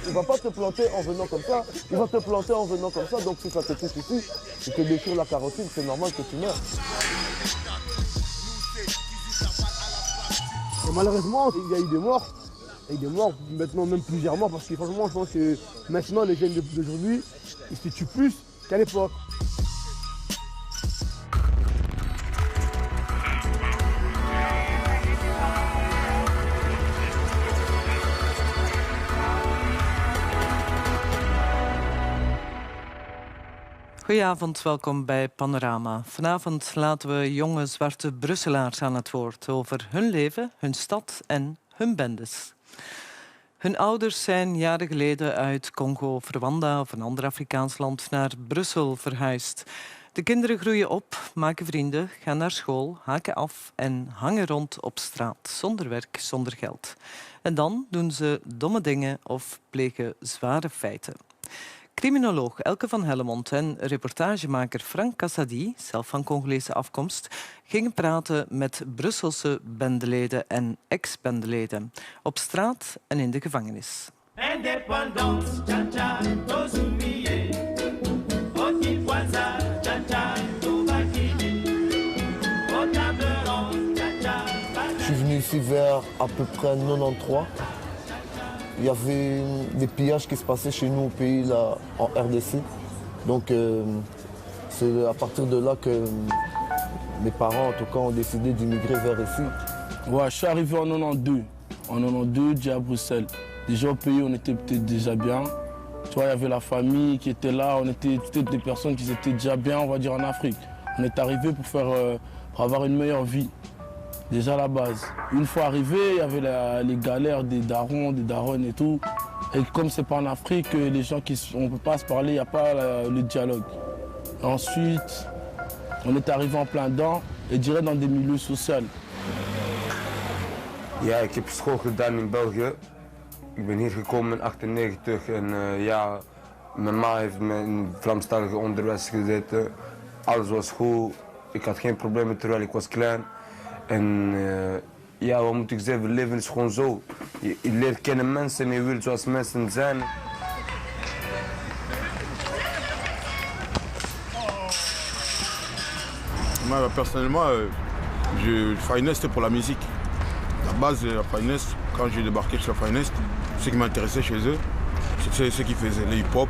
Il va pas te planter en venant comme ça, il va te planter en venant comme ça, donc si ça te touche ici, il te déchire la carotide, c'est normal que tu meurs. Et malheureusement, il y a eu des morts. Et des morts, maintenant même plusieurs morts, parce que franchement, je pense que maintenant les jeunes d'aujourd'hui, ils se tuent plus qu'à l'époque. Goedenavond, welkom bij Panorama. Vanavond laten we jonge zwarte Brusselaars aan het woord over hun leven, hun stad en hun bendes. Hun ouders zijn jaren geleden uit Congo of Rwanda of een ander Afrikaans land naar Brussel verhuisd. De kinderen groeien op, maken vrienden, gaan naar school, haken af en hangen rond op straat, zonder werk, zonder geld. En dan doen ze domme dingen of plegen zware feiten. Criminoloog Elke van Hellemond en reportagemaker Frank Cassady, zelf van Congolese afkomst, gingen praten met Brusselse bendeleden en ex-bendeleden. Op straat en in de gevangenis. Je suis venu ici vers à peu près 93. Il y avait des pillages qui se passaient chez nous au pays, là, en RDC. Donc c'est à partir de là que mes parents, en tout cas, ont décidé d'immigrer vers ici. Ouais, je suis arrivé en 92. En 92, déjà à Bruxelles. Déjà au pays, on était peut-être déjà bien. Tu vois, il y avait la famille qui était là. On était peut-être des personnes qui étaient déjà bien, on va dire, en Afrique. On est arrivé pour avoir une meilleure vie. Déjà à la base. Une fois arrivé, il y avait les galères des darons, des daronnes et tout. Et comme c'est pas en Afrique, les gens on ne peut pas se parler, il n'y a pas le dialogue. Ensuite, on est arrivé en plein dedans et direct dans des milieux sociaux. Ja, ik heb school gedaan in België. Ik ben hier gekomen in 1998 en ja, mijn ma heeft me in Vlaamstalig onderwijs gezeten. Alles was goed. Ik had geen problemen terwijl ik was klein. En ja, wat moet ik zeggen, leven is gewoon zo. Je leert kennen mensen en je wilt zoals mensen zijn. Moi, personnellement, Finest, c'était pour la musique. La base de la Finest, quand j'ai débarqué chez la Finest, ce qui m'intéressait chez eux, c'est ce qu'ils faisaient, le hip-hop.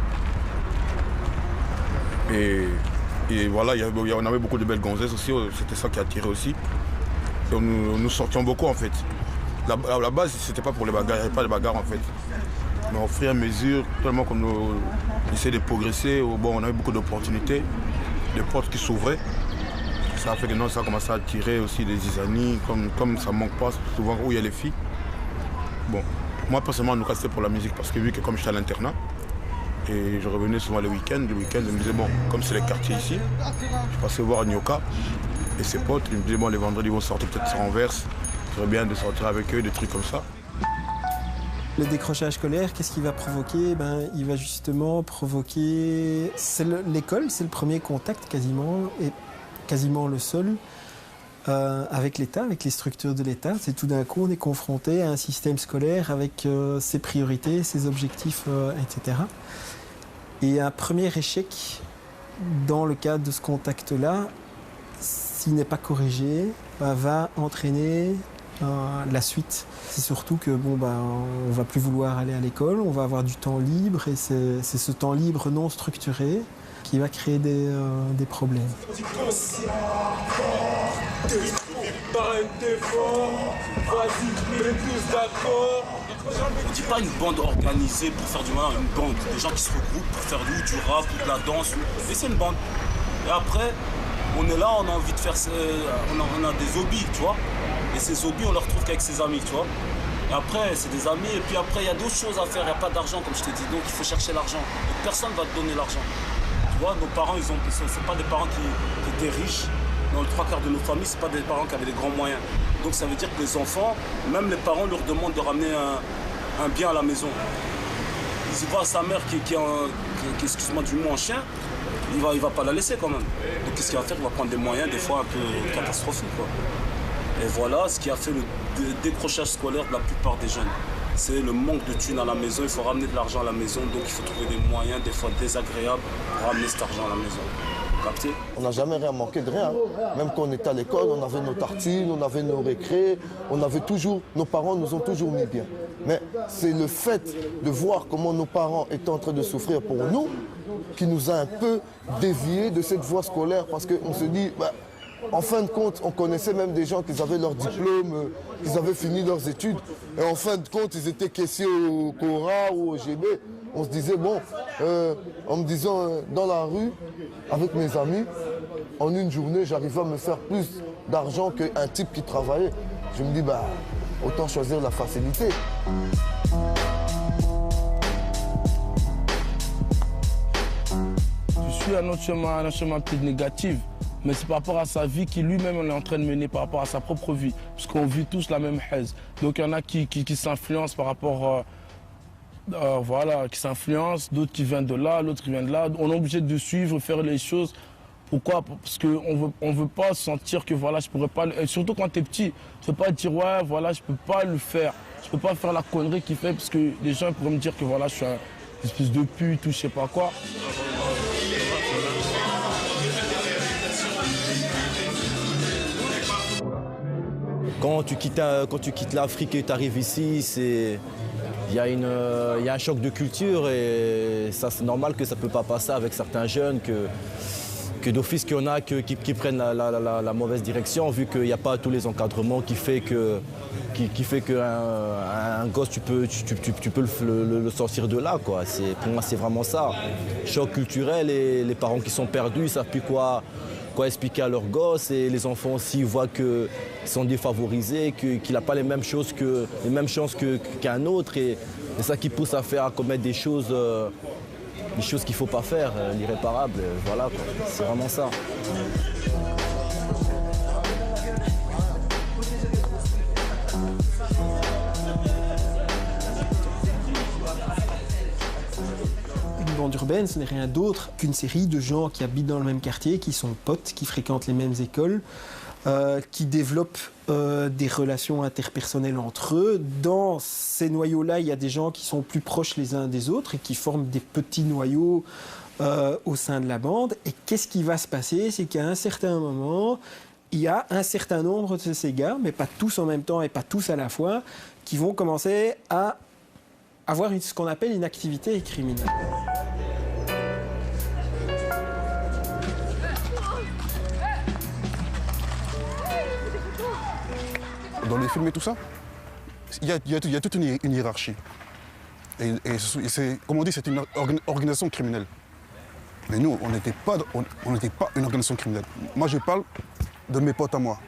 Et voilà, on avait beaucoup de belles gonzesses aussi, c'était ça qui attirait aussi. Et nous sortions beaucoup en fait. La base, c'était pas pour les bagarres, il n'y avait pas de bagarres en fait. Mais au fur et à mesure, tellement qu'on essayait de progresser, bon, on avait beaucoup d'opportunités, des portes qui s'ouvraient. Ça a fait que non, ça a commencé à attirer aussi des amis, comme ça ne manque pas souvent où il y a les filles. Bon, moi personnellement, nous c'était pour la musique parce que vu que comme j'étais à l'internat, et je revenais souvent le week-end, je me disais bon, comme c'est les quartiers ici, je passais voir Nyoka et ses potes, ils me disaient bon, les vendredis ils vont sortir peut-être sur Anvers, ce serait bien de sortir avec eux, des trucs comme ça. Le décrochage scolaire, qu'est-ce qu'il va provoquer? Il va justement provoquer... L'école, c'est le premier contact quasiment, et quasiment le seul, avec l'État, avec les structures de l'État. C'est tout d'un coup, on est confronté à un système scolaire avec ses priorités, ses objectifs, etc. Et un premier échec dans le cadre de ce contact-là, s'il n'est pas corrigé, va entraîner la suite. C'est surtout que on va plus vouloir aller à l'école, on va avoir du temps libre et c'est ce temps libre non structuré qui va créer des problèmes. On ne dit pas une bande organisée pour faire du mal, une bande. Des gens qui se regroupent pour faire du rap ou de la danse. Et c'est une bande. Et après, on est là, on a envie de faire... On a des hobbies, tu vois. Et ces hobbies, on les retrouve qu'avec ses amis, tu vois. Et après, c'est des amis. Et puis après, il y a d'autres choses à faire. Il n'y a pas d'argent, comme je t'ai dit. Donc, il faut chercher l'argent. Donc, personne ne va te donner l'argent. Tu vois, nos parents, c'est pas des parents qui étaient riches. Dans le 3/4 de nos familles, c'est pas des parents qui avaient des grands moyens. Donc ça veut dire que les enfants, même les parents leur demandent de ramener un bien à la maison. Ils voient sa mère qui excuse-moi du mot, en chien, il va pas la laisser quand même. Donc qu'est-ce qu'il va faire? Il va prendre des moyens des fois un peu catastrophiques, quoi. Et voilà ce qui a fait le décrochage scolaire de la plupart des jeunes. C'est le manque de thunes à la maison, il faut ramener de l'argent à la maison, donc il faut trouver des moyens, des fois désagréables, pour ramener cet argent à la maison. Capté ? On n'a jamais rien manqué de rien. Même quand on était à l'école, on avait nos tartines, on avait nos récrés, nos parents nous ont toujours mis bien. Mais c'est le fait de voir comment nos parents étaient en train de souffrir pour nous qui nous a un peu déviés de cette voie scolaire parce qu'on se dit, en fin de compte, on connaissait même des gens qui avaient leur diplôme, qui avaient fini leurs études. Et en fin de compte, ils étaient caissiers au Cora ou au GB. On se disait, bon, en me disant dans la rue, avec mes amis, en une journée, j'arrivais à me faire plus d'argent qu'un type qui travaillait. Je me dis, autant choisir la facilité. Je suis à un chemin peut-être négatif, mais c'est par rapport à sa vie qui lui-même est en train de mener par rapport à sa propre vie. Parce qu'on vit tous la même haise. Donc il y en a qui s'influencent par rapport qui s'influencent, d'autres qui viennent de là, l'autre qui vient de là. On est obligé de suivre, faire les choses. Pourquoi? Parce qu'on ne veut pas sentir que je pourrais pas. Et surtout quand tu es petit, tu ne peux pas dire je peux pas le faire. Je peux pas faire la connerie qu'il fait parce que les gens pourraient me dire que je suis un espèce de pute ou je sais pas quoi. Quand tu quittes l'Afrique et tu arrives ici, il y a un choc de culture et ça c'est normal que ça ne peut pas passer avec certains jeunes, que d'office qu'il y en a qui prennent la mauvaise direction vu qu'il n'y a pas tous les encadrements qui fait qu'un gosse tu peux le sortir de là, quoi. Pour moi c'est vraiment ça. Choc culturel et les parents qui sont perdus, ils ne savent plus quoi expliquer à leurs gosses et les enfants aussi voient qu'ils sont défavorisés, qu'il n'a pas les mêmes chances qu'un autre et c'est ça qui pousse à commettre des choses qu'il ne faut pas faire, l'irréparable, voilà quoi. C'est vraiment ça. Une bande urbaine, ce n'est rien d'autre qu'une série de gens qui habitent dans le même quartier, qui sont potes, qui fréquentent les mêmes écoles, qui développent des relations interpersonnelles entre eux. Dans ces noyaux-là, il y a des gens qui sont plus proches les uns des autres et qui forment des petits noyaux au sein de la bande. Et qu'est-ce qui va se passer? C'est qu'à un certain moment, il y a un certain nombre de ces gars, mais pas tous en même temps et pas tous à la fois, qui vont commencer à avoir ce qu'on appelle une activité criminelle. Dans les films et tout ça, il y a toute une hiérarchie. Et c'est, comme on dit, c'est une organisation criminelle. Mais nous, on n'était pas une organisation criminelle. Moi, je parle de mes potes à moi.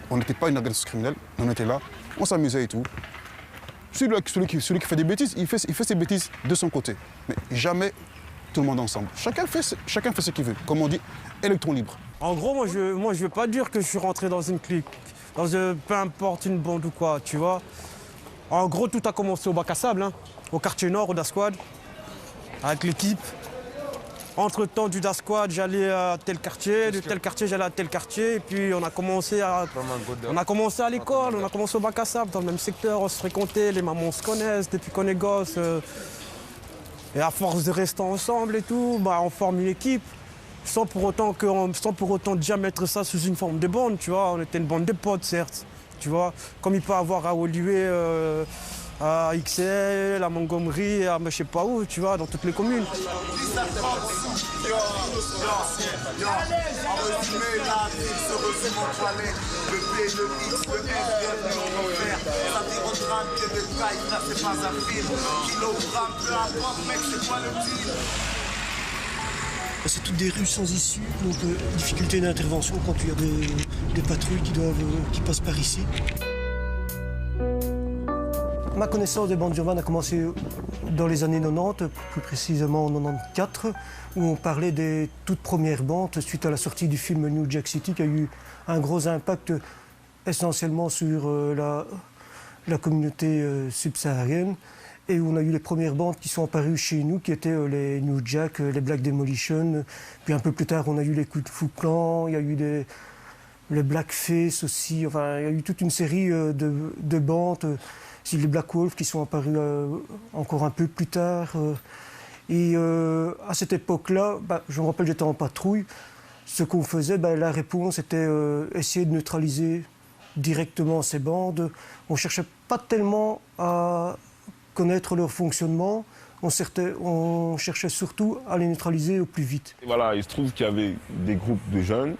On n'était pas une organisation criminelle, on était là, on s'amusait et tout. Celui qui fait des bêtises, il fait ses bêtises de son côté. Mais jamais tout le monde ensemble. Chacun fait ce qu'il veut. Comme on dit, électron libre. En gros, moi, je ne veux pas dire que je suis rentré dans une clique. Peu importe une bande ou quoi, tu vois. En gros, tout a commencé au bac à sable, au quartier nord, au DASquad, avec l'équipe. Entre-temps, du DASquad, j'allais à tel quartier, de tel quartier, j'allais à tel quartier. Et puis, on a commencé à l'école, on a commencé au bac à sable, dans le même secteur, on se fréquentait, les mamans se connaissent depuis qu'on est gosse. Et à force de rester ensemble et tout, on forme une équipe. Sans pour autant déjà mettre ça sous une forme de bande, tu vois. On était une bande de potes, certes, tu vois. Comme il peut y avoir à Woluwe, à XL, à Montgomery, à je sais pas où, tu vois, dans toutes les communes. C'est toutes des rues sans issue, donc difficulté d'intervention quand il y a des patrouilles qui passent par ici. Ma connaissance des bandes urbaines a commencé dans les années 90, plus précisément en 94, où on parlait des toutes premières bandes suite à la sortie du film New Jack City, qui a eu un gros impact essentiellement sur la communauté subsaharienne. Et où on a eu les premières bandes qui sont apparues chez nous, qui étaient les New Jack, les Black Demolition. Puis un peu plus tard, on a eu les Coups de Fou Clan, il y a eu le blackface aussi. Enfin, il y a eu toute une série de bandes, les Black Wolves qui sont apparus encore un peu plus tard. Et à cette époque-là, je me rappelle, j'étais en patrouille. Ce qu'on faisait, la réponse était essayer de neutraliser directement ces bandes. On ne cherchait pas tellement à connaître leur fonctionnement. On cherchait surtout à les neutraliser au plus vite. Et voilà, il se trouve qu'il y avait des groupes de jeunes.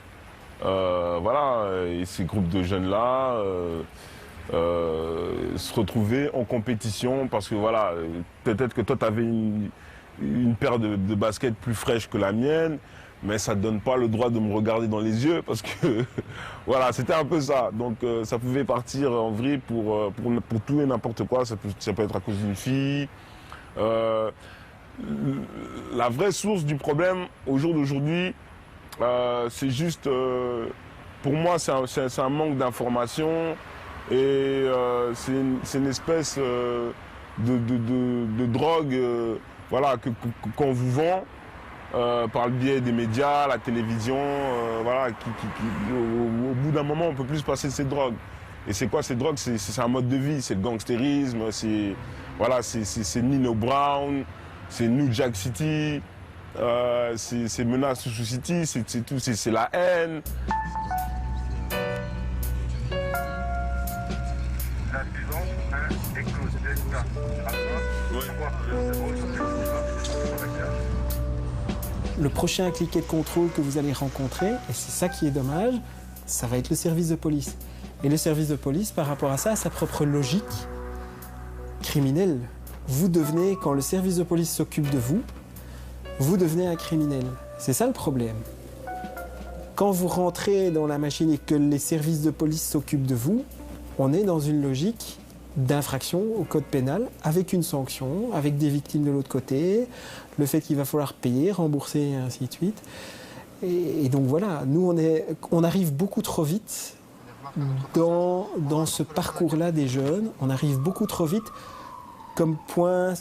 Et ces groupes de jeunes-là se retrouvaient en compétition parce que voilà, peut-être que toi tu avais une paire de baskets plus fraîche que la mienne, mais ça ne te donne pas le droit de me regarder dans les yeux parce que voilà, c'était un peu ça. Donc ça pouvait partir en vrille pour tout et n'importe quoi. Ça peut être à cause d'une fille. La vraie source du problème au jour d'aujourd'hui, c'est juste, pour moi, c'est un manque d'information et c'est une espèce de drogue voilà, qu'on vous vend par le biais des médias, la télévision, voilà, au bout d'un moment, on ne peut plus se passer de cette drogue. Et c'est quoi cette drogue? C'est un mode de vie, c'est le gangstérisme, c'est voilà, Nino Brown, c'est New Jack City, c'est Menace Sous City, c'est tout, c'est la haine. Le prochain cliquet de contrôle que vous allez rencontrer, et c'est ça qui est dommage, ça va être le service de police. Et le service de police, par rapport à ça, a sa propre logique criminelle. Vous devenez, quand le service de police s'occupe de vous, vous devenez un criminel. C'est ça le problème. Quand vous rentrez dans la machine et que les services de police s'occupent de vous, on est dans une logique d'infraction au code pénal, avec une sanction, avec des victimes de l'autre côté, le fait qu'il va falloir payer, rembourser, et ainsi de suite. Et donc voilà, nous on arrive beaucoup trop vite dans ce parcours-là des jeunes, on arrive beaucoup trop vite comme point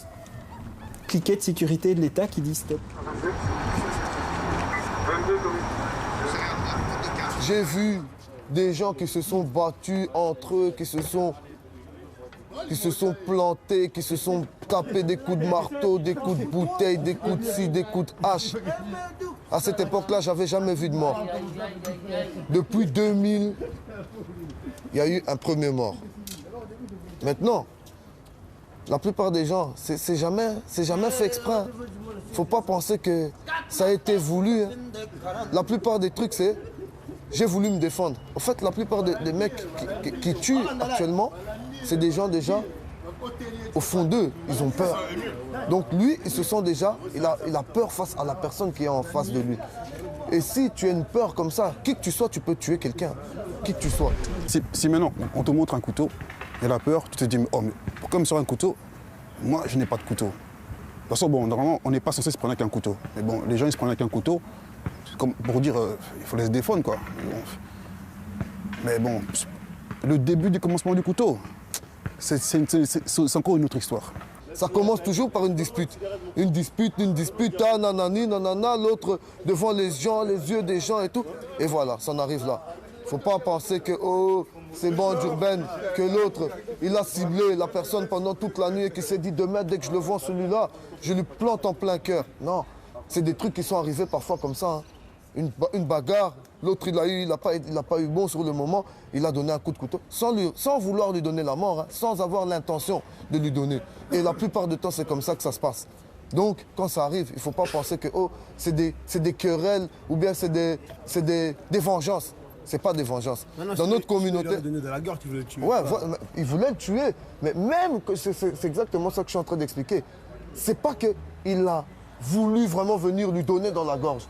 cliquet de sécurité de l'État qui dit stop. J'ai vu des gens qui se sont battus entre eux, qui se sont plantés, qui se sont tapés des coups de marteau, des coups de bouteille, des coups de scie, des coups de hache. À cette époque-là, j'avais jamais vu de mort. Depuis 2000, il y a eu un premier mort. Maintenant, la plupart des gens, c'est jamais fait exprès. Faut pas penser que ça a été voulu. La plupart des trucs, c'est j'ai voulu me défendre. En fait, la plupart des mecs qui tuent actuellement, c'est des gens déjà, au fond d'eux, ils ont peur. Donc lui, il se sent déjà, il a peur face à la personne qui est en face de lui. Et si tu as une peur comme ça, qui que tu sois, tu peux tuer quelqu'un. Qui que tu sois. Si maintenant on te montre un couteau, et la peur, tu te dis, oh mais comme sur un couteau, moi je n'ai pas de couteau. De toute façon, bon, normalement, on n'est pas censé se prendre avec un couteau. Mais bon, les gens ils se prennent avec un couteau, comme pour dire, il faut les défendre quoi. Mais bon, le début du commencement du couteau, c'est encore une autre histoire. Ça commence toujours par une dispute. Une dispute, ah nanani, nanana, l'autre devant les gens, les yeux des gens et tout. Et voilà, ça en arrive là. Faut pas penser que c'est bande urbaine, que l'autre, il a ciblé la personne pendant toute la nuit et qui s'est dit demain, dès que je le vois celui-là, je lui plante en plein cœur. Non, c'est des trucs qui sont arrivés parfois comme ça. Hein. Une bagarre, l'autre il n'a pas eu bon sur le moment, il a donné un coup de couteau, sans vouloir lui donner la mort, hein, sans avoir l'intention de lui donner. Et la plupart du temps, c'est comme ça que ça se passe. Donc, quand ça arrive, il ne faut pas penser que c'est des querelles ou bien c'est des vengeances. C'est pas des vengeances. Dans notre communauté. Il donné de la gorge, tu voulais le tuer. Ouais, il voulait le tuer. Mais même, c'est exactement ça que je suis en train d'expliquer. C'est pas qu'il a voulu vraiment venir lui donner dans la gorge.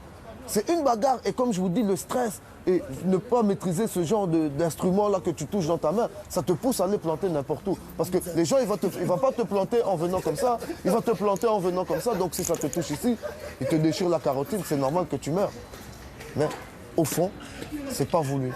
C'est une bagarre et comme je vous dis, le stress et ne pas maîtriser ce genre d'instrument là que tu touches dans ta main, ça te pousse à aller planter n'importe où. Parce que les gens, il ne va pas te planter en venant comme ça, il va te planter en venant comme ça. Donc si ça te touche ici, il te déchire la carotide, c'est normal que tu meurs. Mais au fond, c'est pas voulu.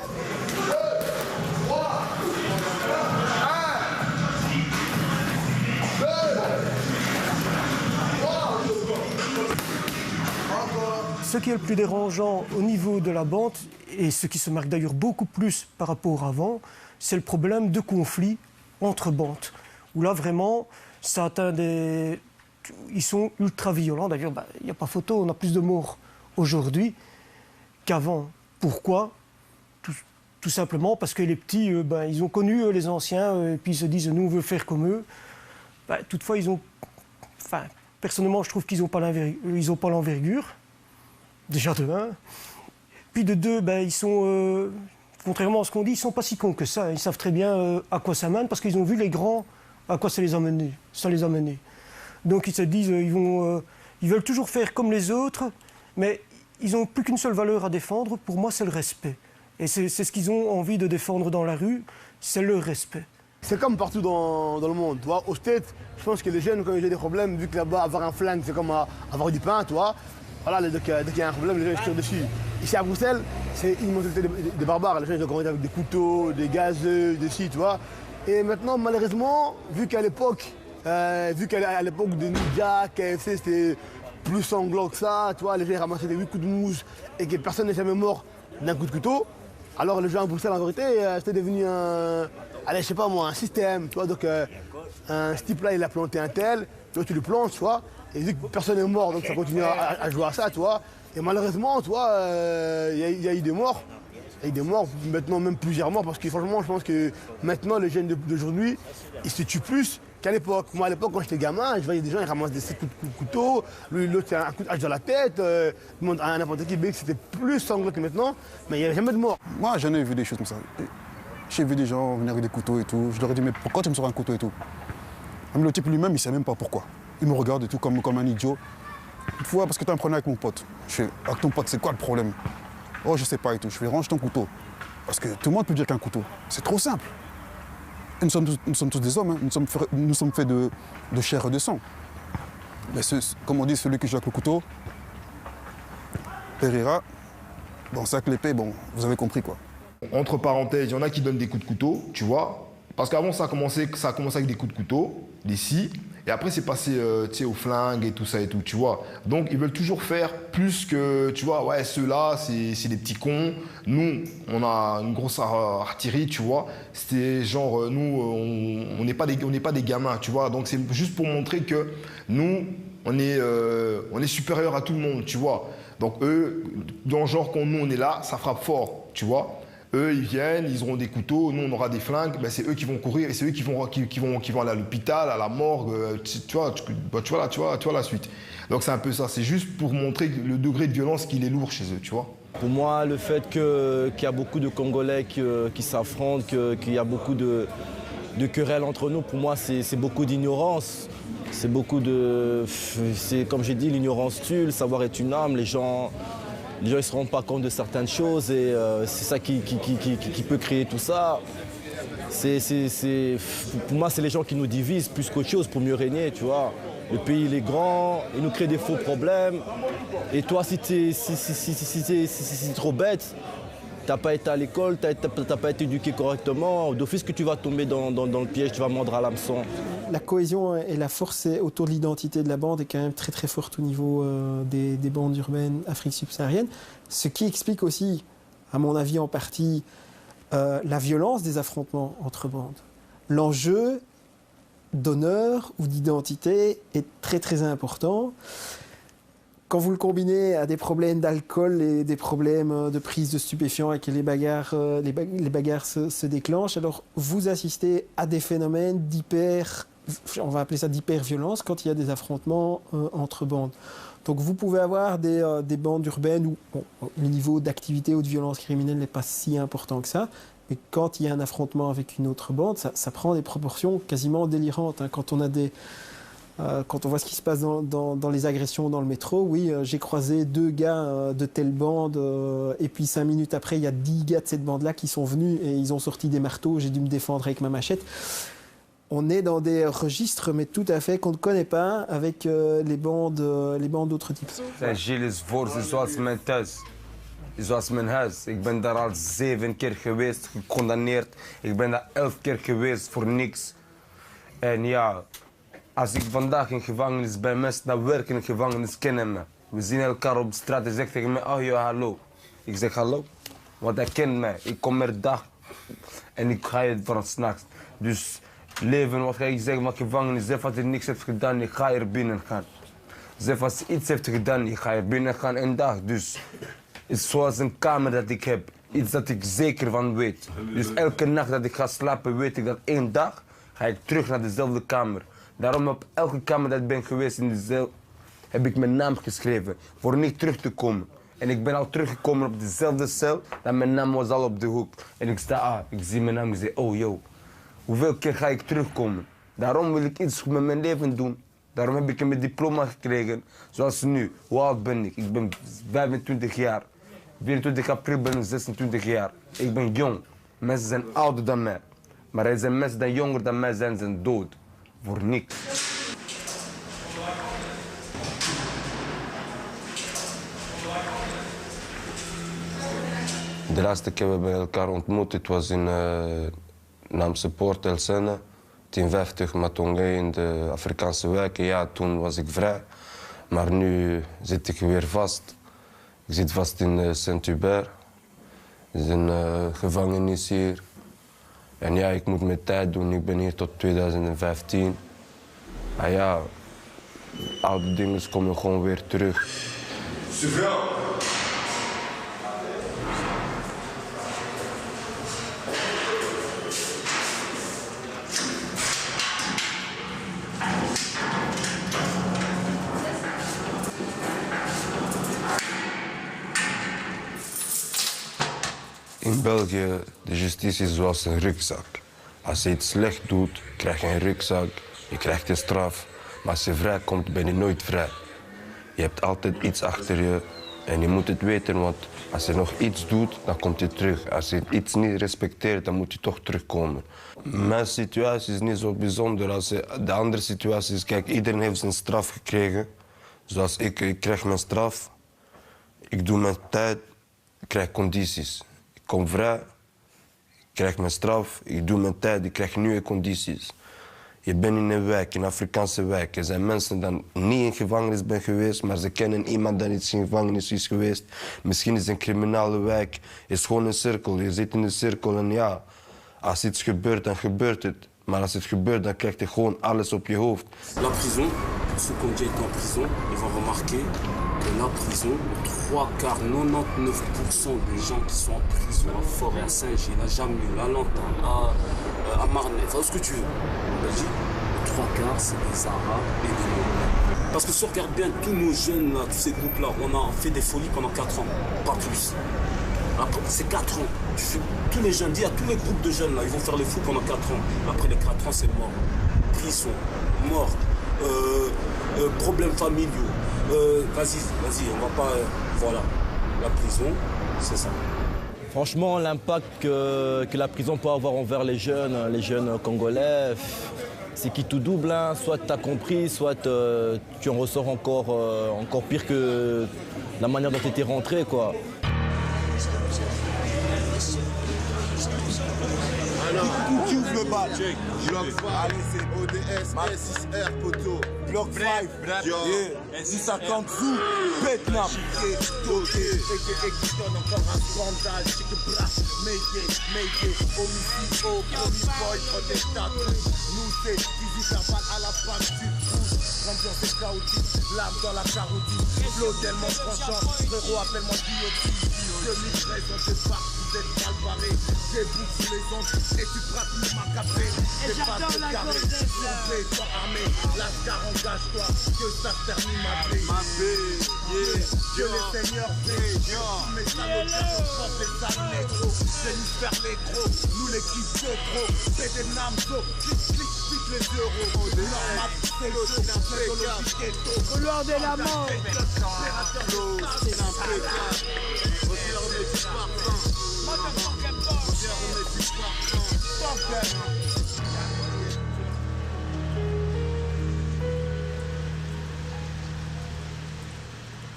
ce qui est le plus dérangeant au niveau de la bande, et ce qui se marque d'ailleurs beaucoup plus par rapport à avant, c'est le problème de conflit entre bandes. Où là, vraiment, ça atteint des... Ils sont ultra violents. D'ailleurs, il n'y a pas photo, on a plus de morts aujourd'hui qu'avant. Pourquoi ? Tout simplement parce que les petits, ils ont connu les anciens, et puis ils se disent, nous, on veut faire comme eux. Toutefois, ils ont... Enfin, personnellement, je trouve qu'ils n'ont pas l'envergure. Déjà de 1. Puis de 2, ils sont... contrairement à ce qu'on dit, ils ne sont pas si cons que ça. Ils savent très bien à quoi ça mène, parce qu'ils ont vu les grands, à quoi ça les a menés. Donc ils se disent, ils veulent toujours faire comme les autres, mais ils n'ont plus qu'une seule valeur à défendre. Pour moi, c'est le respect. Et c'est ce qu'ils ont envie de défendre dans la rue, c'est le respect. C'est comme partout dans le monde, tu vois. Aux States, je pense que les jeunes, quand ils ont des problèmes, vu que là-bas, avoir un flingue, c'est comme avoir du pain, tu vois. Voilà, dès qu'il y a un problème, les gens se tirent dessus. Ici à Bruxelles, c'est une mentalité des barbares. Les gens ils ont grandi avec des couteaux, des gazeux, des scies, tu vois. Et maintenant, malheureusement, vu qu'à l'époque de Ninja, KFC, c'était plus sanglant que ça, tu vois, les gens ramassaient des 8 coups de mousse et que personne n'est jamais mort d'un coup de couteau. Alors les gens à Bruxelles, en vérité, c'était devenu un système, tu vois. Donc ce type-là, il a planté un tel, toi tu le plantes, tu vois. Et vu que personne n'est mort, donc ça continue à jouer à ça, tu vois. Et malheureusement, tu vois, il y a eu des morts. Il y a eu des morts, maintenant même plusieurs morts, parce que franchement, je pense que maintenant, les jeunes d'aujourd'hui, ils se tuent plus qu'à l'époque. Moi, à l'époque, quand j'étais gamin, je voyais des gens, ils ramassent des 7 coups de couteau, l'autre, c'est un coup de hache dans la tête, à n'importe qui, c'était plus sanglant que maintenant, mais il n'y avait jamais de mort. Moi, j'en ai vu des choses comme ça. J'ai vu des gens venir avec des couteaux et tout. Je leur ai dit, mais pourquoi tu me sors un couteau et tout? Même le type lui-même, il ne sait même pas pourquoi. Il me regarde et tout comme un idiot. Une fois, parce que tu as un problème avec mon pote. Je fais, avec ton pote, c'est quoi le problème? Oh, je sais pas et tout. Je fais, range ton couteau. Parce que tout le monde peut dire qu'un couteau. C'est trop simple. Et nous sommes tous des hommes. Hein. Nous sommes faits de chair et de sang. Mais comme on dit, celui qui joue avec le couteau périra. Bon, ça avec l'épée, bon, vous avez compris quoi. Entre parenthèses, il y en a qui donnent des coups de couteau, tu vois. Parce qu'avant, ça a commencé avec des coups de couteau, des scies. Et après, c'est passé au flingue et tout ça et tout, tu vois. Donc, ils veulent toujours faire plus que, tu vois, ouais, ceux-là, c'est des petits cons. Nous, on a une grosse artillerie, tu vois. C'était genre, nous, on n'est pas des gamins, tu vois. Donc, c'est juste pour montrer que nous, on est supérieur à tout le monde, tu vois. Donc, eux, dans le genre qu'on nous, on est là, ça frappe fort, tu vois. Eux, ils viennent, ils auront des couteaux, nous, on aura des flingues, ben, c'est eux qui vont courir et c'est eux qui vont aller à l'hôpital, à la morgue, tu vois la suite. Donc c'est un peu ça, c'est juste pour montrer le degré de violence qu'il est lourd chez eux, tu vois. Pour moi, le fait qu'il y a beaucoup de Congolais qui s'affrontent, qu'il y a beaucoup de querelles entre nous, pour moi, c'est beaucoup d'ignorance. C'est comme j'ai dit, l'ignorance tue, le savoir est une arme, les gens ils ne se rendent pas compte de certaines choses et c'est ça qui peut créer tout ça. Pour moi, c'est les gens qui nous divisent plus qu'autre chose pour mieux régner, tu vois. Le pays, il est grand, il nous crée des faux problèmes. Et toi, si c'est trop bête, tu n'as pas été à l'école, tu n'as pas été éduqué correctement, d'office que tu vas tomber dans le piège, tu vas mordre à l'hameçon. La cohésion et la force autour de l'identité de la bande est quand même très très forte au niveau des bandes urbaines Afrique subsaharienne. Ce qui explique aussi, à mon avis en partie, la violence des affrontements entre bandes. L'enjeu d'honneur ou d'identité est très très important. Quand vous le combinez à des problèmes d'alcool et des problèmes de prise de stupéfiants et que les bagarres se déclenchent, alors vous assistez à des phénomènes on va appeler ça d'hyper-violence quand il y a des affrontements entre bandes. Donc vous pouvez avoir des bandes urbaines où le niveau d'activité ou de violence criminelle n'est pas si important que ça, mais quand il y a un affrontement avec une autre bande, ça prend des proportions quasiment délirantes. Hein. Quand on voit ce qui se passe dans les agressions dans le métro, oui, j'ai croisé 2 gars de telle bande, et puis 5 minutes après, il y a 10 gars de cette bande-là qui sont venus et ils ont sorti des marteaux, j'ai dû me défendre avec ma machette. On est dans des registres, mais tout à fait qu'on ne connaît pas avec les bandes d'autres types. Zoals mijn huis. Ik ben daar al 7 keer geweest, gecondamneerd. Ik ben daar 11 keer geweest voor niks. En ja, als ik vandaag in gevangenis ben, mensen die werken in gevangenis kennen me. We zien elkaar op de straat en zegt tegen mij, oh joh, hallo. Ik zeg hallo, want hij kent mij. Ik kom er dag en ik ga je van 's nachts. Dus leven, wat ga ik zeggen van gevangenis? Zelf als hij niks heeft gedaan, ik ga er binnen gaan. Zelf als hij iets heeft gedaan, ik ga er binnen gaan een dag. Dus het is zoals een kamer dat ik heb. Iets dat ik zeker van weet. Dus elke nacht dat ik ga slapen, weet ik dat één dag ga ik terug naar dezelfde kamer. Daarom op elke kamer dat ik ben geweest in de cel, heb ik mijn naam geschreven. Voor niet terug te komen. En ik ben al teruggekomen op dezelfde cel, dat mijn naam was al op de hoek. En ik sta, ik zie mijn naam en zeg, oh yo, hoeveel keer ga ik terugkomen? Daarom wil ik iets met mijn leven doen. Daarom heb ik mijn diploma gekregen, zoals nu. Hoe oud ben ik? Ik ben 25 jaar. 24 april ben ik 26 jaar. Ik ben jong. Mensen zijn ouder dan mij. Maar er zijn mensen die jonger dan mij zijn dood. Voor niks. De laatste keer hebben we elkaar ontmoet, het was in Naamse Poort, El Sene. 1050 Matongé in de Afrikaanse wijken. Ja, toen was ik vrij. Maar nu zit ik weer vast. Ik zit vast in Saint-Hubert. Het is een gevangenis hier. En ja, ik moet mijn tijd doen. Ik ben hier tot 2015. Maar ja, oude dingen komen gewoon weer terug. In België, de justitie is zoals een rugzak. Als je iets slecht doet, krijg je een rugzak, je krijgt een straf. Maar als je vrijkomt, ben je nooit vrij. Je hebt altijd iets achter je en je moet het weten, want als je nog iets doet, dan komt je terug. Als je iets niet respecteert, dan moet je toch terugkomen. Mijn situatie is niet zo bijzonder als de andere situaties. Kijk, iedereen heeft zijn straf gekregen. Zoals ik krijg mijn straf, ik doe mijn tijd, ik krijg condities. Ik kom vrij, ik krijg mijn straf, ik doe mijn tijd, ik krijg nieuwe condities. Je bent in een wijk, een Afrikaanse wijk. Er zijn mensen die niet in gevangenis zijn geweest, maar ze kennen iemand die niet in gevangenis is geweest. Misschien is het een criminele wijk. Het is gewoon een cirkel. Je zit in een cirkel en ja, als iets gebeurt, dan gebeurt het. Maar als het gebeurt, dan krijg je gewoon alles op je hoofd. La prison, ceux qui ont déjà été en prison, ils vont remarquer que la prison, 3 quarts, 99% des gens qui sont en prison, à Forêt, à Saint-Gilles, à Jamil, à Lantin, à Marnay, enfin, ce que tu veux. En Belgique, les 3 quarts, c'est des Arabes et des Noirs. Parce que si on regarde bien tous nos jeunes, là, tous ces groupes-là, on a fait des folies pendant 4 ans, pas plus. Après, c'est 4 ans. Tous les jeunes, dis à tous les groupes de jeunes, là, ils vont faire les fous pendant 4 ans. Après les 4 ans, c'est mort. Prison, mort, problèmes familiaux. Vas-y, on va pas... voilà, la prison, c'est ça. Franchement, l'impact que la prison peut avoir envers les jeunes congolais, c'est qui tout double. Hein. Soit tu as compris, soit tu en ressors encore pire que la manière dont tu étais rentré, quoi. Qui ouvre le bal? Bloc 5, allez c'est ODS, S6R, poteau. Bloc 5, yeah, 1050 sous, Vietnam. Existe encore un scandale, c'est que brasse, Mayday, homicide, oh, promis boy, protestatrice. Nous c'est physique verbal à la base du trousse. L'ambiance est chaotique, l'âme dans la carotide. Flow tellement tranchant, frérot appelle-moi guillotine. 2013 on te part, vous êtes mal barrés. J'ai bouffé les ondes et tu prates le macabé. T'es pas de carré, plongé, sans armé. Lascar, engage-toi, que ça termine ma vie. Que les seigneurs veillent. Mes salopes sont des sales négros. C'est nous faire les gros, nous l'équipe de gros. C'est des namzo, clic, les euros. Normal, c'est chaud, méthodologie ghetto. Couloir de la mort. C'est impeccable.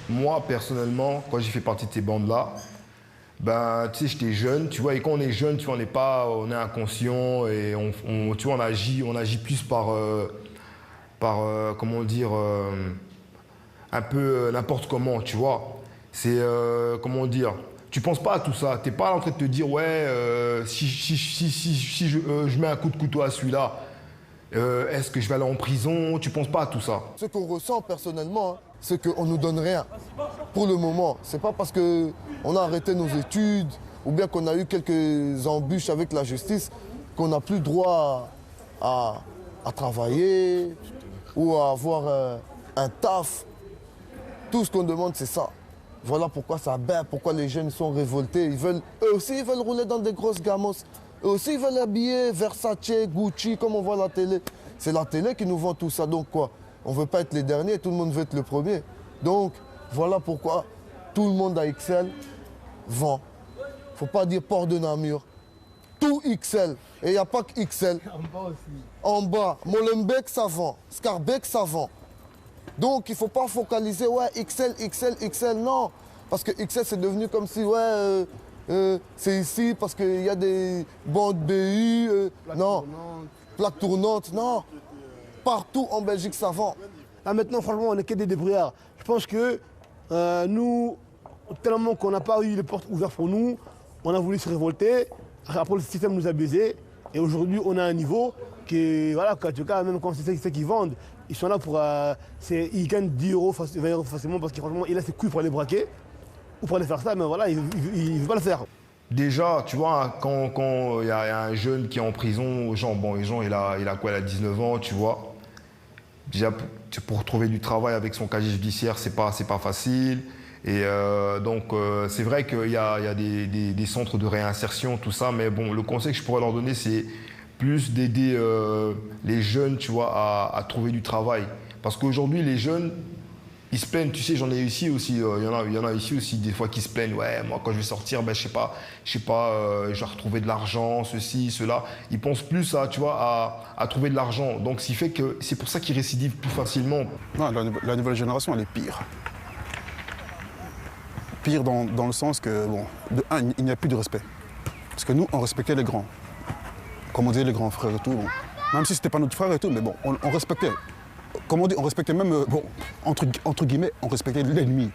Moi, personnellement, quand j'ai fait partie de ces bandes-là, ben, tu sais, j'étais jeune, tu vois, et quand on est jeune, tu vois, on est inconscient et tu vois, on agit plus par comment dire, un peu n'importe comment, tu vois. C'est, comment dire, tu penses pas à tout ça. T'es pas en train de te dire, ouais, si je mets un coup de couteau à celui-là, est-ce que je vais aller en prison? Tu penses pas à tout ça. Ce qu'on ressent personnellement, hein, c'est qu'on nous donne rien. Pour le moment, c'est pas parce qu'on a arrêté nos études ou bien qu'on a eu quelques embûches avec la justice qu'on n'a plus droit à travailler ou à avoir un taf. Tout ce qu'on demande, c'est ça. Voilà pourquoi ça bat, pourquoi les jeunes sont révoltés. Eux aussi, ils veulent rouler dans des grosses gamos. Eux aussi, ils veulent habiller Versace, Gucci, comme on voit à la télé. C'est la télé qui nous vend tout ça. Donc quoi, on ne veut pas être les derniers, tout le monde veut être le premier. Donc voilà pourquoi tout le monde à XL vend. Il ne faut pas dire port de Namur. Tout XL. Et il n'y a pas que XL. En bas aussi. En bas, Molenbeek, ça vend. Scarbeck, ça vend. Donc il ne faut pas focaliser, ouais, XL, XL, XL, non. Parce que XL, c'est devenu comme si, ouais, c'est ici parce qu'il y a des bandes BU, non. Plaques tournantes, non. Partout en Belgique, ça vend. Là maintenant, franchement, on n'est que des débrouillards. Je pense que nous, tellement qu'on n'a pas eu les portes ouvertes pour nous, on a voulu se révolter. Après, le système nous a baisés. Et aujourd'hui, on a un niveau qui, voilà, en tout cas, même quand c'est ceux qui vendent, ils sont là pour... ils gagnent 10 €, 20 € facilement parce qu'il a ses couilles pour aller braquer ou pour aller faire ça, mais voilà, il ne veut pas le faire. Déjà, tu vois, quand il y a un jeune qui est en prison, il a quoi, il a 19 ans, tu vois. Déjà, pour trouver du travail avec son casier judiciaire, c'est pas facile. Et donc, c'est vrai qu'il y a des centres de réinsertion, tout ça, mais bon, le conseil que je pourrais leur donner, c'est plus d'aider les jeunes, tu vois, à trouver du travail. Parce qu'aujourd'hui, les jeunes, ils se plaignent, tu sais, j'en ai ici aussi, il y en a ici aussi des fois qui se plaignent, ouais, moi quand je vais sortir, ben, je sais pas, je vais retrouver de l'argent, ceci, cela. Ils pensent plus à, tu vois, à trouver de l'argent. Donc, ce qui fait que c'est pour ça qu'ils récidivent plus facilement. Non, la nouvelle génération, elle est pire. Pire dans le sens que, bon, de un, il n'y a plus de respect. Parce que nous, on respectait les grands. Comme on disait, les grands frères et tout. Bon. Même si ce n'était pas notre frère et tout, mais bon, on respectait. Comme on dit, on respectait même, bon, entre guillemets, on respectait l'ennemi.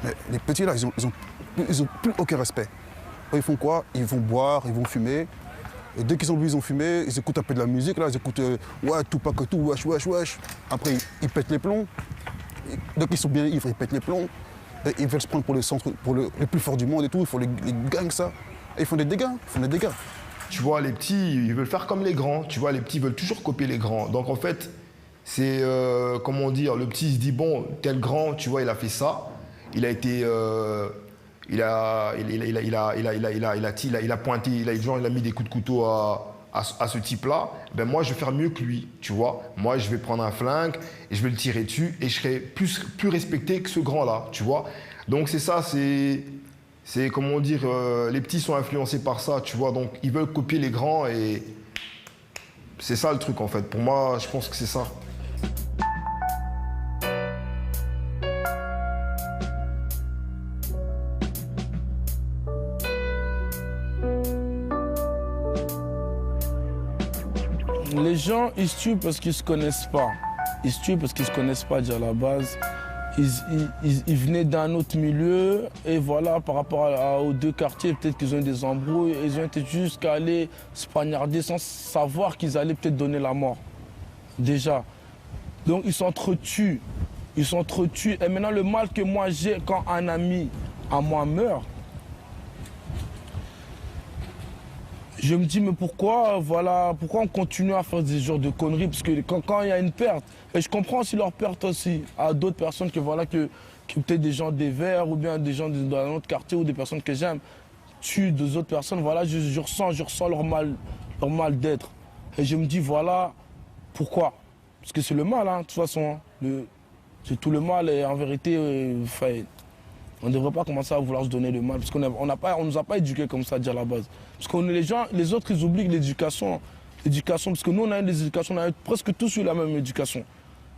Mais les petits là, ils ont plus aucun respect. Ils font quoi? Ils vont boire, ils vont fumer. Et dès qu'ils ont bu, ils ont fumé, ils écoutent un peu de la musique, là, ils écoutent ouais, tout pas que tout, wesh, wesh, wesh. Après, ils pètent les plombs. Donc ils sont bien ivres, ils pètent les plombs. Et ils veulent se prendre pour les plus forts du monde et tout, ils font les gangs, ça. Et ils font des dégâts, Tu vois, les petits, ils veulent faire comme les grands. Tu vois, les petits veulent toujours copier les grands. Donc en fait, c'est, comment dire, le petit se dit, bon, tel grand, tu vois, il a fait ça. Il a été, il a pointé, il a mis des coups de couteau à ce type-là. Ben moi, je vais faire mieux que lui, tu vois. Moi, je vais prendre un flingue et je vais le tirer dessus et je serai plus respecté que ce grand-là, tu vois. Donc c'est ça, c'est comment dire, les petits sont influencés par ça, tu vois. Donc ils veulent copier les grands et c'est ça le truc en fait. Pour moi, je pense que c'est ça. Les gens, ils se tuent parce qu'ils ne se connaissent pas. Ils se tuent parce qu'ils ne se connaissent pas déjà à la base. Ils venaient d'un autre milieu et voilà, par rapport aux deux quartiers, peut-être qu'ils ont eu des embrouilles. Ils ont été jusqu'à aller se poignarder sans savoir qu'ils allaient peut-être donner la mort. Déjà. Donc ils s'entretuent. Ils s'entretuent. Et maintenant, le mal que moi j'ai quand un ami à moi meurt, je me dis, mais pourquoi on continue à faire des genres de conneries? Parce que quand il y a une perte, et je comprends aussi leur perte aussi à d'autres personnes que peut-être des gens des Verts ou bien des gens dans notre quartier ou des personnes que j'aime tuent des autres personnes. Voilà, je ressens leur mal d'être. Et je me dis, voilà, pourquoi? Parce que c'est le mal, hein, de toute façon. C'est tout le mal et en vérité, on ne devrait pas commencer à vouloir se donner le mal, parce qu'on ne nous a pas éduqués comme ça déjà à la base. Parce que les autres, ils oublient l'éducation. Parce que nous, on a eu des éducations, on a presque tous eu la même éducation.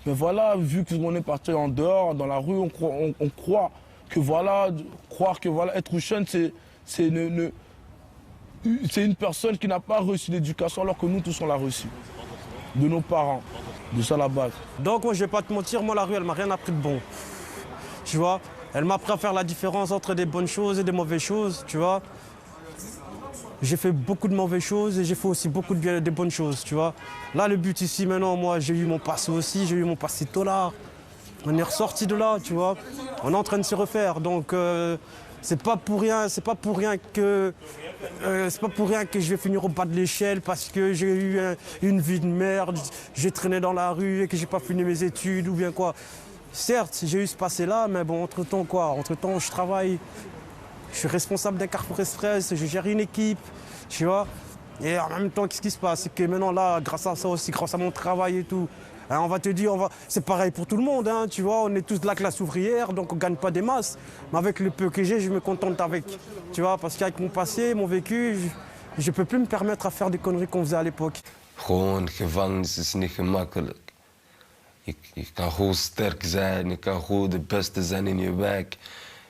Mais voilà, vu qu'on est parti en dehors, dans la rue, on croit que voilà, être jeune, c'est une personne qui n'a pas reçu l'éducation, alors que nous tous, on l'a reçu. De nos parents, de ça la base. Donc moi, je ne vais pas te mentir, moi, la rue, elle m'a rien appris de bon. tu vois. Elle m'a appris à faire la différence entre des bonnes choses et des mauvaises choses, tu vois. J'ai fait beaucoup de mauvaises choses et j'ai fait aussi beaucoup de bonnes choses, tu vois. Là, le but ici, maintenant, moi, j'ai eu mon passé aussi, j'ai eu mon passé tolard. On est ressorti de là, tu vois. On est en train de se refaire, donc c'est pas pour rien que je vais finir au bas de l'échelle parce que j'ai eu une vie de merde, j'ai traîné dans la rue et que j'ai pas fini mes études ou bien quoi. Certes, j'ai eu ce passé-là, mais bon, entre-temps, quoi. Entre-temps, je travaille, je suis responsable d'un Carrefour Express, je gère une équipe, tu vois. Et en même temps, qu'est-ce qui se passe? C'est que maintenant, là, grâce à ça aussi, grâce à mon travail et tout, hein, on va te dire, c'est pareil pour tout le monde, hein, tu vois. On est tous de la classe ouvrière, donc on ne gagne pas des masses. Mais avec le peu que j'ai, je me contente avec, tu vois. Parce qu'avec mon passé, mon vécu, je ne peux plus me permettre à faire des conneries qu'on faisait à l'époque. Gewoon, gevangenis is niet gemakkelijk. Je kan goed sterk zijn, je kan goed de beste zijn in je wijk.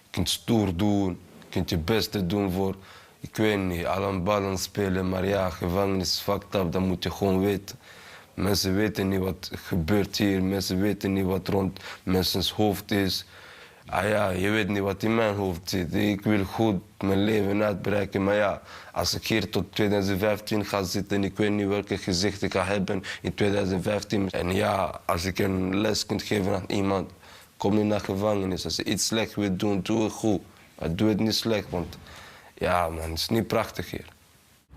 Je kunt stoer doen, je kunt je beste doen voor, ik weet niet, alle ballen spelen. Maar ja, gevangenis is fucked up, dat moet je gewoon weten. Mensen weten niet wat gebeurt hier, mensen weten niet wat rond mensen's hoofd is. Ah ja, je weet niet wat in mijn hoofd zit. Ik wil goed mijn leven uitbreiden, maar ja, als ik hier tot 2015 ga zitten, ik weet niet welke gezicht ik ga hebben in 2015. En ja, als ik een les kan geven aan iemand, kom niet naar gevangenis. Als je iets slecht wilt doen, doe het goed. Maar doe het niet slecht, want ja man, het is niet prachtig hier.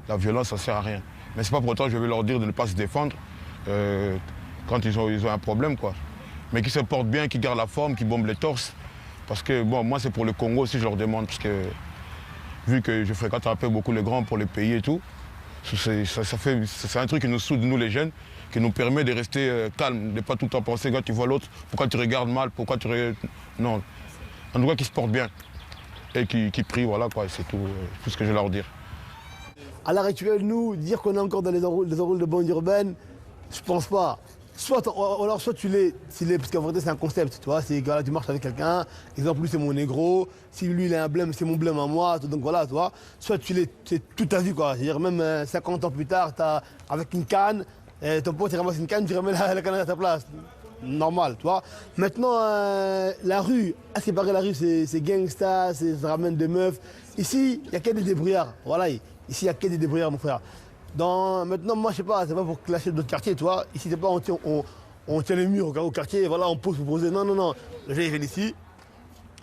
La violence, ça sert à rien. Mais c'est pas pour autant que je vais leur dire de ne pas se défendre quand ils ont un problème, quoi. Mais qui se portent bien, qui gardent la forme, qui bombent les torses. Parce que, bon, moi, c'est pour le Congo aussi, je leur demande, parce que, vu que je fréquente un peu beaucoup les grands pour les pays et tout, c'est un truc qui nous soude, nous les jeunes, qui nous permet de rester calme, de ne pas tout le temps penser quand tu vois l'autre, pourquoi tu regardes mal, pourquoi tu... Non. En tout cas, qui se portent bien et qui prient, voilà, quoi, c'est tout ce que je vais leur dire. À l'heure actuelle, nous, dire qu'on est encore dans les enrôles de bande urbaine, je pense pas. Soit tu l'es, parce qu'en vrai c'est un concept, tu vois, c'est que tu marches avec quelqu'un, exemple lui c'est mon négro, si lui il a un blême, c'est mon blême à moi, donc voilà, tu vois. Soit tu l'es toute ta vie, quoi, c'est-à-dire même 50 ans plus tard, avec une canne, ton pote il ramasse une canne, tu remets la canne à ta place. Normal, tu vois. Maintenant, la rue, à ce qui paraît, la rue c'est gangsta, ça ramène des meufs. Ici, il n'y a que des débrouillards, voilà, ici il n'y a que des débrouillards, mon frère. Maintenant, moi, je sais pas, c'est pas pour clasher d'autres quartiers, tu vois. Ici, c'est pas on tient les murs au quartier, voilà, on pose pour poser. Non, non, non. Les gens, ils viennent ici,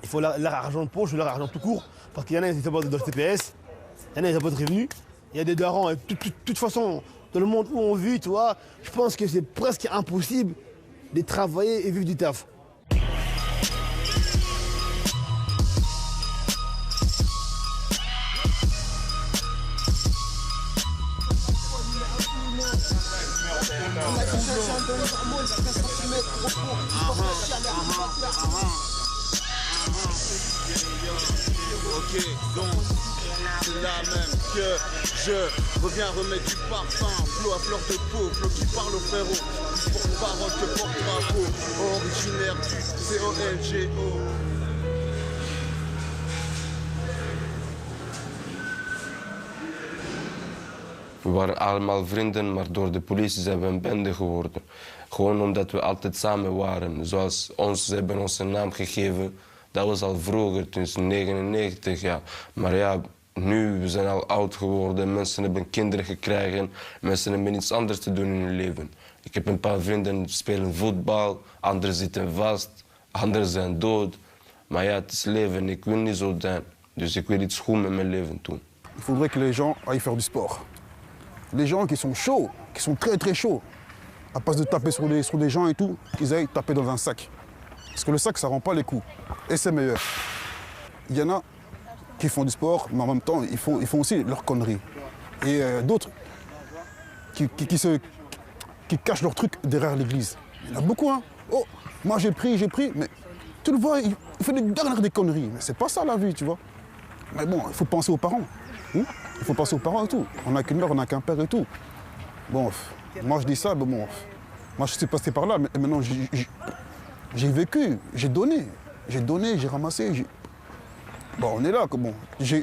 il faut leur argent de poche, leur argent tout court. Parce qu'il y en a, ils ne sont pas dans le TPS, il y en a, ils n'ont pas de revenus. Il y a des darons, et de toute façon, dans le monde où on vit, tu vois, je pense que c'est presque impossible de travailler et vivre du taf. Ok, donc c'est là même que je reviens remettre du parfum, flot à fleur de peau, flot qui parle au frérot, plus porte-parole que porte-drapeau, originaire du COLGO. We waren allemaal vrienden, maar door de politie zijn we een bende geworden. Gewoon omdat we altijd samen waren. Zoals ze hebben onze naam gegeven. Dat was al vroeger, toen 99, ja. Maar ja, nu, we zijn al oud geworden. Mensen hebben kinderen gekregen. Mensen hebben iets anders te doen in hun leven. Ik heb een paar vrienden die spelen voetbal. Anderen zitten vast. Anderen zijn dood. Maar ja, het is leven. Ik wil niet zo zijn. Dus ik wil iets goed met mijn leven doen. Il faudrait que les gens aillent faire du sport. Les gens qui sont chauds, qui sont très très chauds, à place de taper sur des gens et tout, qu'ils aillent taper dans un sac. Parce que le sac, ça rend pas les coups. Et c'est meilleur. Il y en a qui font du sport, mais en même temps, ils font aussi leurs conneries. Et d'autres qui cachent leurs trucs derrière l'église. Il y en a beaucoup, hein. Oh, moi j'ai pris, mais tu le vois, il fait derrière des conneries. Mais c'est pas ça la vie, tu vois. Mais bon, il faut penser aux parents. Il faut penser aux parents et tout. On n'a qu'une mère, on n'a qu'un père et tout. Bon, moi je dis ça, mais bon, moi je suis passé par là, mais maintenant j'ai vécu, j'ai donné, j'ai ramassé. Bon, on est là, bon, j'ai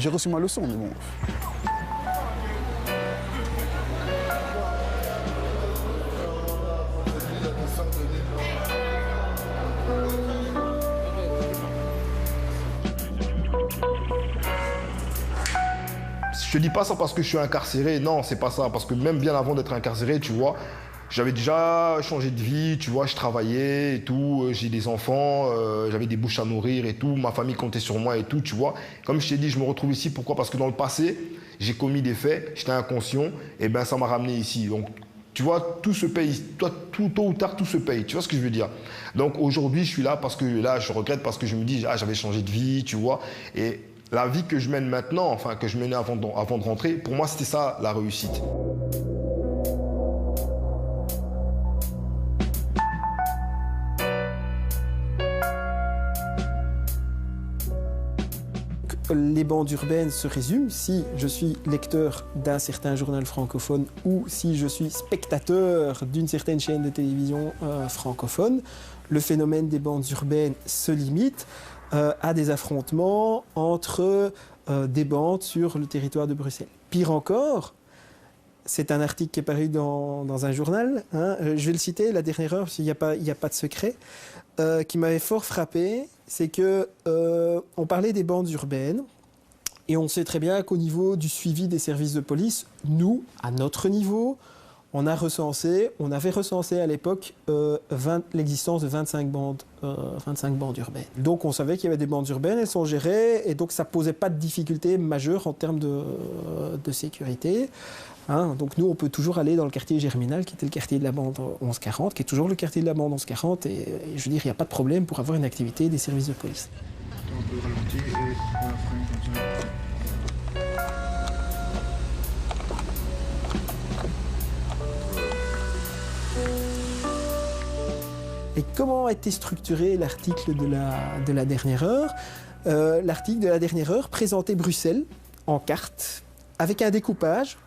reçu ma leçon, mais bon. Je te dis pas ça parce que je suis incarcéré, non, c'est pas ça. Parce que même bien avant d'être incarcéré, tu vois, j'avais déjà changé de vie, tu vois, je travaillais et tout, j'ai des enfants, j'avais des bouches à nourrir et tout, ma famille comptait sur moi et tout, tu vois. Comme je t'ai dit, je me retrouve ici, pourquoi? Parce que dans le passé, j'ai commis des faits, j'étais inconscient, et ben ça m'a ramené ici. Donc, tu vois, tout se paye, tôt ou tard, tout se paye, tu vois ce que je veux dire? Donc aujourd'hui, je suis là parce que là, je regrette parce que je me dis, ah, j'avais changé de vie, tu vois, et la vie que je mène maintenant, enfin, que je menais avant de rentrer, pour moi, c'était ça, la réussite. Les bandes urbaines se résument si je suis lecteur d'un certain journal francophone ou si je suis spectateur d'une certaine chaîne de télévision francophone. Le phénomène des bandes urbaines se limite à des affrontements entre des bandes sur le territoire de Bruxelles. Pire encore, c'est un article qui est paru dans un journal, hein, je vais le citer, La Dernière Heure, parce qu'il n'y a pas de secret, qui m'avait fort frappé, c'est qu'on parlait des bandes urbaines et on sait très bien qu'au niveau du suivi des services de police, nous, à notre niveau, on avait recensé à l'époque l'existence de 25 bandes urbaines. Donc on savait qu'il y avait des bandes urbaines, elles sont gérées et donc ça ne posait pas de difficultés majeures en termes de sécurité. Hein, donc nous, on peut toujours aller dans le quartier Germinal, qui était le quartier de la bande 1140, qui est toujours le quartier de la bande 1140, et je veux dire, il n'y a pas de problème pour avoir une activité des services de police. On peut ralentir et on la freine comme ça. Et comment a été structuré l'article de la Dernière Heure? L'article de la Dernière Heure présentait Bruxelles en carte, avec un découpage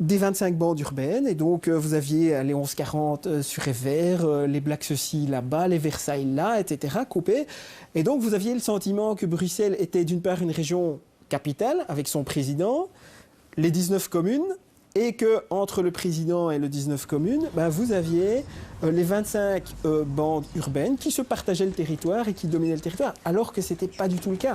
des 25 bandes urbaines, et donc vous aviez les 1140 sur Evere, les Black Ceci là-bas, les Versailles là, etc., coupés. Et donc vous aviez le sentiment que Bruxelles était d'une part une région capitale, avec son président, les 19 communes, et qu'entre le président et les 19 communes, ben, vous aviez les 25 bandes urbaines qui se partageaient le territoire et qui dominaient le territoire, alors que ce n'était pas du tout le cas.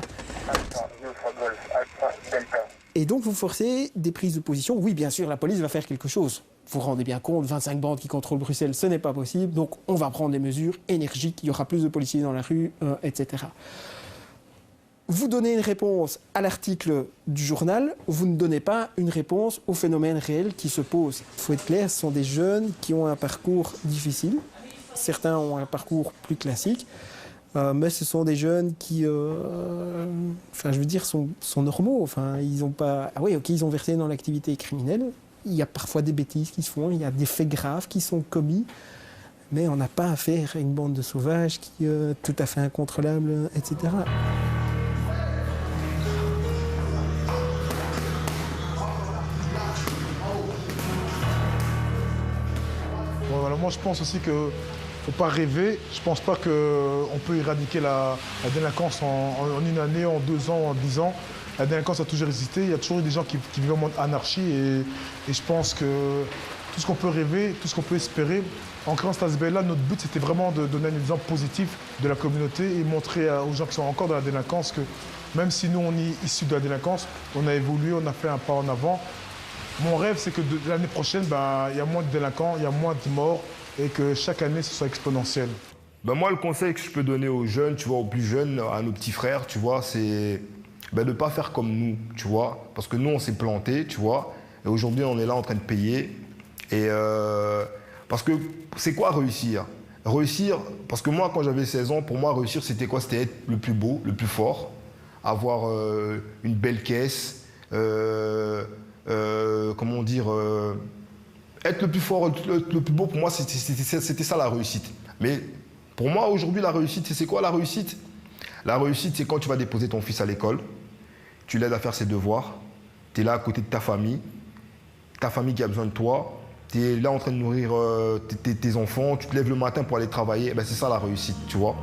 Et donc, vous forcez des prises de position. Oui, bien sûr, la police va faire quelque chose. Vous vous rendez bien compte, 25 bandes qui contrôlent Bruxelles, ce n'est pas possible. Donc, on va prendre des mesures énergiques, il y aura plus de policiers dans la rue, etc. Vous donnez une réponse à l'article du journal, vous ne donnez pas une réponse au phénomène réel qui se pose. Il faut être clair, ce sont des jeunes qui ont un parcours difficile. Certains ont un parcours plus classique. Mais ce sont des jeunes qui, enfin, je veux dire, sont normaux. Enfin, ils ont pas. Ah oui, ok, ils ont versé dans l'activité criminelle. Il y a parfois des bêtises qui se font, il y a des faits graves qui sont commis, mais on n'a pas affaire à une bande de sauvages qui est tout à fait incontrôlable, etc. Bon, voilà, moi, je pense aussi que faut pas rêver. Je pense pas qu'on peut éradiquer la délinquance en une année, en 2 ans, en 10 ans. La délinquance a toujours existé. Il y a toujours eu des gens qui vivent en mode anarchie. Et je pense que tout ce qu'on peut rêver, tout ce qu'on peut espérer, en créant cet aspect-là, notre but, c'était vraiment de donner un exemple positif de la communauté et montrer aux gens qui sont encore dans la délinquance que même si nous, on est issus de la délinquance, on a évolué, on a fait un pas en avant. Mon rêve, c'est que l'année prochaine, il y a moins de délinquants, il y a moins de morts, et que chaque année, ce soit exponentiel. Ben moi, le conseil que je peux donner aux jeunes, tu vois, aux plus jeunes, à nos petits frères, tu vois, c'est de ne pas faire comme nous, tu vois. Parce que nous, on s'est plantés, tu vois. Et aujourd'hui, on est là en train de payer. Et parce que c'est quoi réussir? Réussir, parce que moi, quand j'avais 16 ans, pour moi, réussir, c'était quoi? C'était être le plus beau, le plus fort, avoir une belle caisse, comment dire... être le plus fort, le plus beau, pour moi, c'était ça la réussite. Mais pour moi, aujourd'hui, la réussite, c'est quoi la réussite? La réussite, c'est quand tu vas déposer ton fils à l'école, tu l'aides à faire ses devoirs, tu es là à côté de ta famille qui a besoin de toi, tu es là en train de nourrir tes enfants, tu te lèves le matin pour aller travailler, ben c'est ça la réussite, tu vois.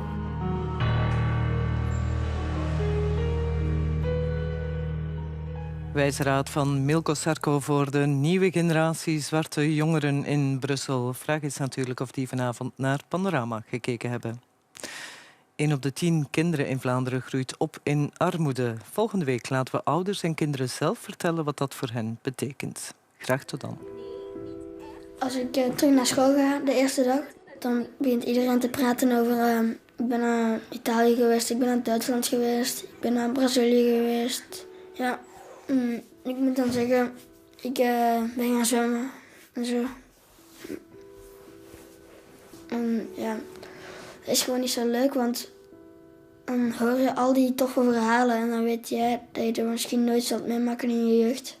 Wijze raad van Milko Sarko voor de nieuwe generatie zwarte jongeren in Brussel. Vraag is natuurlijk of die vanavond naar Panorama gekeken hebben. 1 op de 10 kinderen in Vlaanderen groeit op in armoede. Volgende week laten we ouders en kinderen zelf vertellen wat dat voor hen betekent. Graag tot dan. Als ik terug naar school ga, de eerste dag, dan begint iedereen te praten over... ik ben naar Italië geweest, ik ben naar Duitsland geweest, ik ben naar Brazilië geweest. Ja, ik moet dan zeggen, ik ben gaan zwemmen en zo. En ja, dat is gewoon niet zo leuk, want dan hoor je al die toffe verhalen en dan weet jij dat je er misschien nooit zult meemaken in je jeugd.